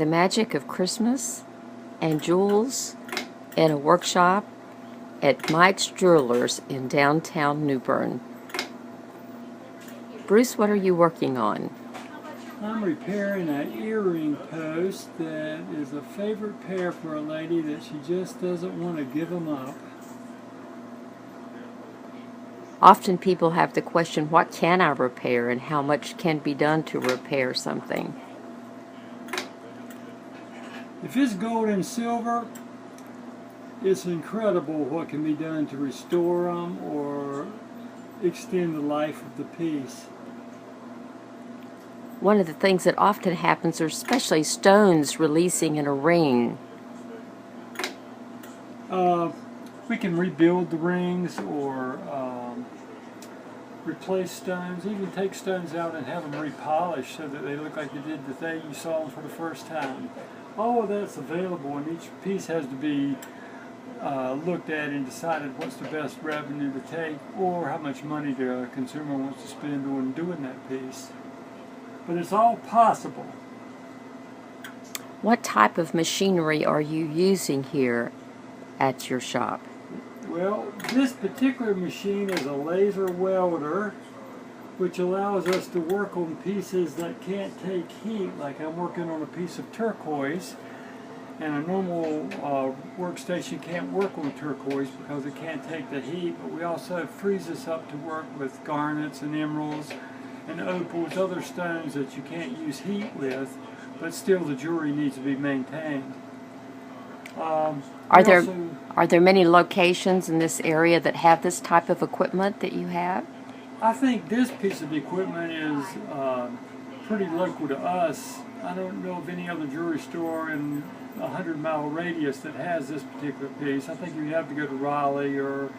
The magic of Christmas and jewels in a workshop at Mike's Jewelers in downtown New Bern. Bruce, what are you working on? I'm repairing an earring post that is a favorite pair for a lady that she just doesn't want to give them up. Often people have the question, what can I repair and how much can be done to repair something? If it's gold and silver, it's incredible what can be done to restore them or extend the life of the piece. One of the things that often happens are especially stones releasing in a ring. We can rebuild the rings or replace stones, even take stones out and have them repolished so that they look like they did the day you saw them for the first time. All of that's available, and each piece has to be looked at and decided what's the best revenue to take or how much money the consumer wants to spend on doing that piece. But it's all possible. What type of machinery are you using here at your shop? Well, this particular machine is a laser welder, which allows us to work on pieces that can't take heat, like I'm working on a piece of turquoise, and a normal workstation can't work on turquoise because it can't take the heat, but we also freeze us up to work with garnets and emeralds and opals, other stones that you can't use heat with, but still the jewelry needs to be maintained. Are there many locations in this area that have this type of equipment that you have? I think this piece of equipment is pretty local to us. I don't know of any other jewelry store in a 100-mile radius that has this particular piece. I think you have to go to Raleigh or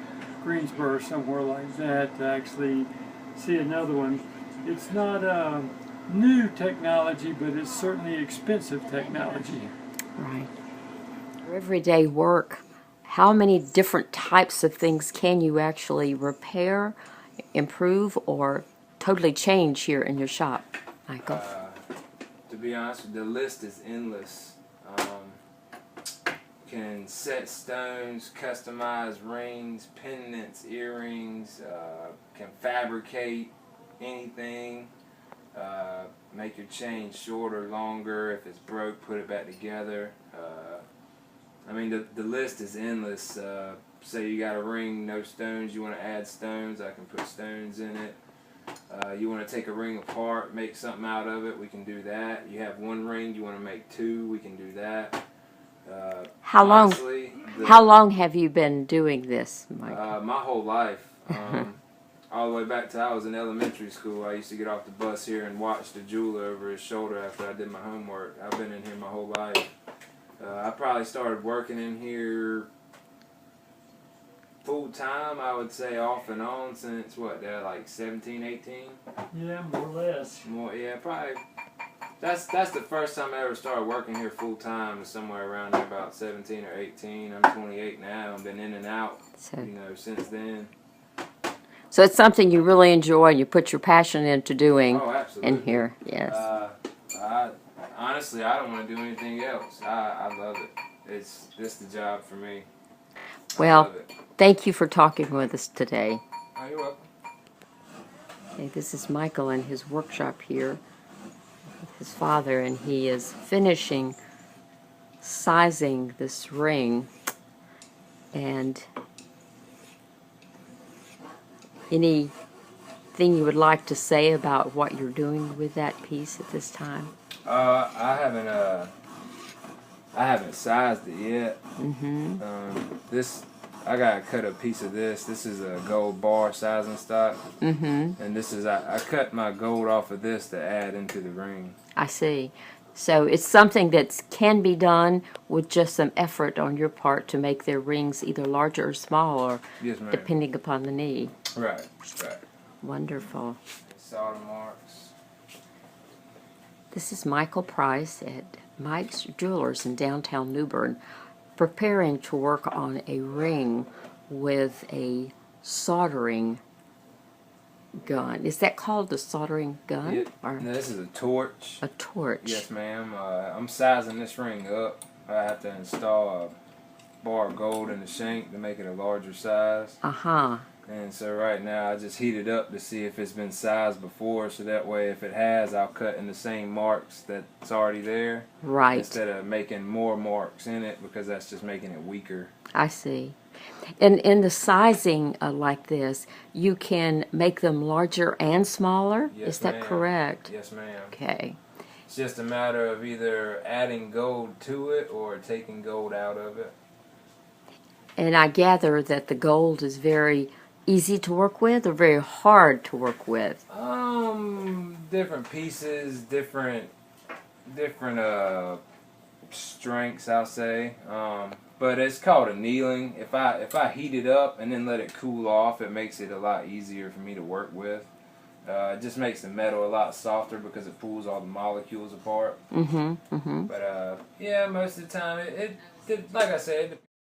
Greensboro, somewhere like that, to actually see another one. It's not new technology, but it's certainly expensive technology. Right. For everyday work, how many different types of things can you actually repair, improve, or totally change here in your shop, Michael? To be honest, the list is endless. Can set stones, customize rings, pendants, earrings, can fabricate anything, make your chain shorter, longer. If it's broke, put it back together. I mean, the list is endless. Say you got a ring, no stones, you want to add stones, I can put stones in it. You want to take a ring apart, make something out of it, we can do that. You have one ring, you want to make two, we can do that. How long have you been doing this, Michael? My whole life. All the way back to I was in elementary school. I used to get off the bus here and watch the jeweler over his shoulder after I did my homework. I've been in here my whole life. I probably started working in here full time, I would say, off and on since like 17, 18? Yeah, more or less. Yeah, probably. That's the first time I ever started working here full time, somewhere around there about 17 or 18. I'm 28 now. I've been in and out, since then. So it's something you really enjoy and you put your passion into doing in here, yes. Honestly, I don't want to do anything else. I love it. It's just the job for me. Well, thank you for talking with us today. Oh, you're welcome. Okay, this is Michael in his workshop here with his father, and he is finishing sizing this ring. And anything you would like to say about what you're doing with that piece at this time? I haven't sized it yet. I gotta cut a piece of this. This is a gold bar sizing stock. And this is I cut my gold off of this to add into the ring. I see. So it's something that can be done with just some effort on your part to make their rings either larger or smaller, yes, ma'am, depending upon the need. Right. Wonderful. Solder marks. This is Michael Price at Mike's Jewelers in downtown New Bern, preparing to work on a ring with a soldering gun. Is that called a soldering gun? Yeah. Or Now, this is a torch. a torch? Yes, ma'am. I'm sizing this ring up. I have to install a bar of gold in the shank to make it a larger size. Uh-huh. And so right now I just heat it up to see if it's been sized before, so that way if it has, I'll cut in the same marks that's already there. Right. Instead of making more marks in it, because that's just making it weaker. I see. And in the sizing like this, you can make them larger and smaller? Yes, Is that ma'am. correct? Yes, ma'am. Okay. It's just a matter of either adding gold to it or taking gold out of it. And I gather that the gold is very easy to work with or very hard to work with? Different pieces, different strengths, I'll say. But it's called annealing. If I heat it up and then let it cool off, it makes it a lot easier for me to work with. It just makes the metal a lot softer because it pulls all the molecules apart. Mm-hmm. Mm-hmm. But yeah, most of the time, it like I said,